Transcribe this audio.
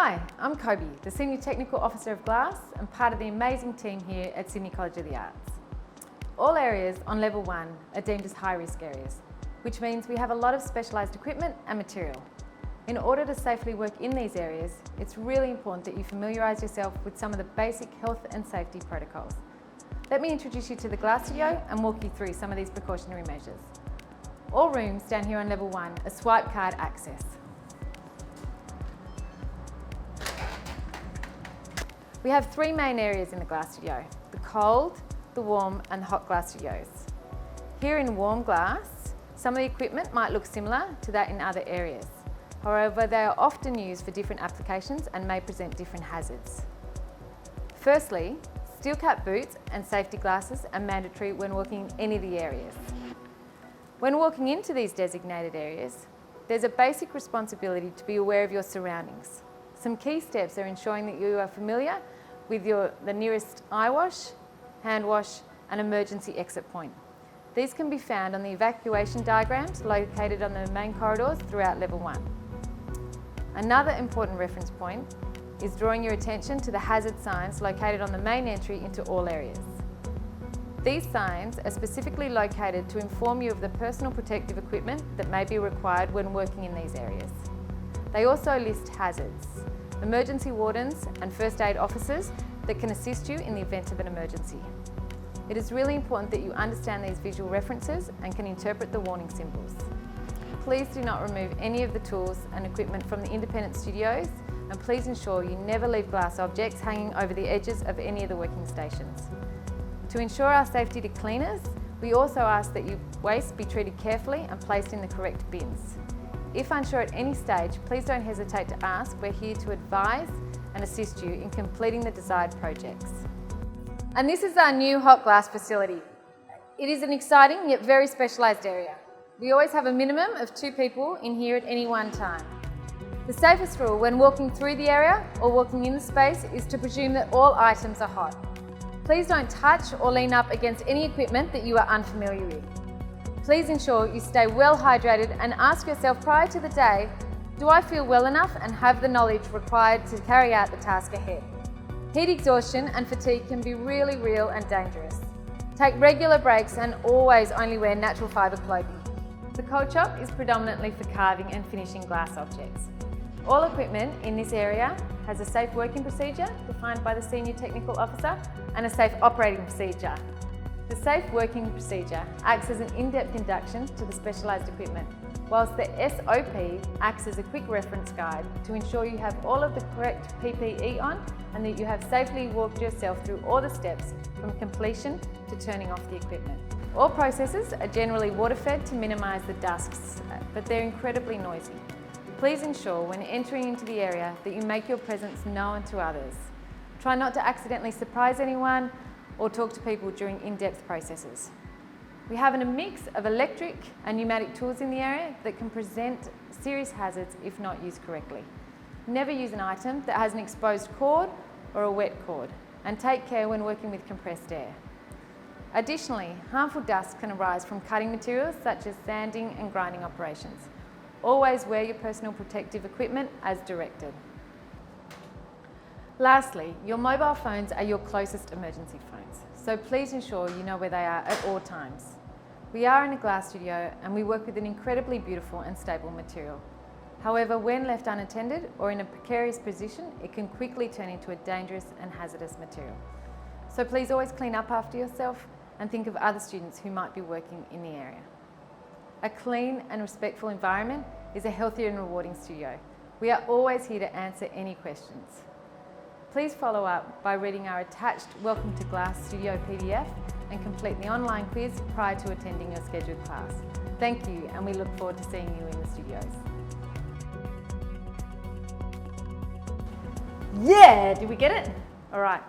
Hi, I'm Cobi, the Senior Technical Officer of Glass and part of the amazing team here at Sydney College of the Arts. All areas on Level 1 are deemed as high-risk areas, which means we have a lot of specialised equipment and material. In order to safely work in these areas, it's really important that you familiarise yourself with some of the basic health and safety protocols. Let me introduce you to the glass studio and walk you through some of these precautionary measures. All rooms down here on Level 1 are swipe card access. We have three main areas in the glass studio: the cold, the warm and the hot glass studios. Here in warm glass, some of the equipment might look similar to that in other areas. However, they are often used for different applications and may present different hazards. Firstly, steel cap boots and safety glasses are mandatory when walking in any of the areas. When walking into these designated areas, there's a basic responsibility to be aware of your surroundings. Some key steps are ensuring that you are familiar with the nearest eye wash, hand wash and emergency exit point. These can be found on the evacuation diagrams located on the main corridors throughout Level 1. Another important reference point is drawing your attention to the hazard signs located on the main entry into all areas. These signs are specifically located to inform you of the personal protective equipment that may be required when working in these areas. They also list hazards, emergency wardens and first aid officers that can assist you in the event of an emergency. It is really important that you understand these visual references and can interpret the warning symbols. Please do not remove any of the tools and equipment from the independent studios, and please ensure you never leave glass objects hanging over the edges of any of the working stations. To ensure our safety to cleaners, we also ask that your waste be treated carefully and placed in the correct bins. If unsure at any stage, please don't hesitate to ask. We're here to advise and assist you in completing the desired projects. And this is our new hot glass facility. It is an exciting yet very specialised area. We always have a minimum of 2 people in here at any one time. The safest rule when walking through the area or walking in the space is to presume that all items are hot. Please don't touch or lean up against any equipment that you are unfamiliar with. Please ensure you stay well hydrated and ask yourself prior to the day, do I feel well enough and have the knowledge required to carry out the task ahead? Heat exhaustion and fatigue can be really real and dangerous. Take regular breaks and always only wear natural fibre clothing. The cold shop is predominantly for carving and finishing glass objects. All equipment in this area has a safe working procedure defined by the Senior Technical Officer and a safe operating procedure. The safe working procedure acts as an in-depth induction to the specialised equipment, whilst the SOP acts as a quick reference guide to ensure you have all of the correct PPE on and that you have safely walked yourself through all the steps from completion to turning off the equipment. All processes are generally water-fed to minimise the dust, but they're incredibly noisy. Please ensure when entering into the area that you make your presence known to others. Try not to accidentally surprise anyone or talk to people during in-depth processes. We have a mix of electric and pneumatic tools in the area that can present serious hazards if not used correctly. Never use an item that has an exposed cord or a wet cord, and take care when working with compressed air. Additionally, harmful dust can arise from cutting materials such as sanding and grinding operations. Always wear your personal protective equipment as directed. Lastly, your mobile phones are your closest emergency phones, so please ensure you know where they are at all times. We are in a glass studio and we work with an incredibly beautiful and stable material. However, when left unattended or in a precarious position, it can quickly turn into a dangerous and hazardous material. So please always clean up after yourself and think of other students who might be working in the area. A clean and respectful environment is a healthier and rewarding studio. We are always here to answer any questions. Please follow up by reading our attached Welcome to Glass Studio PDF and complete the online quiz prior to attending your scheduled class. Thank you, and we look forward to seeing you in the studios. Yeah, did we get it? All right.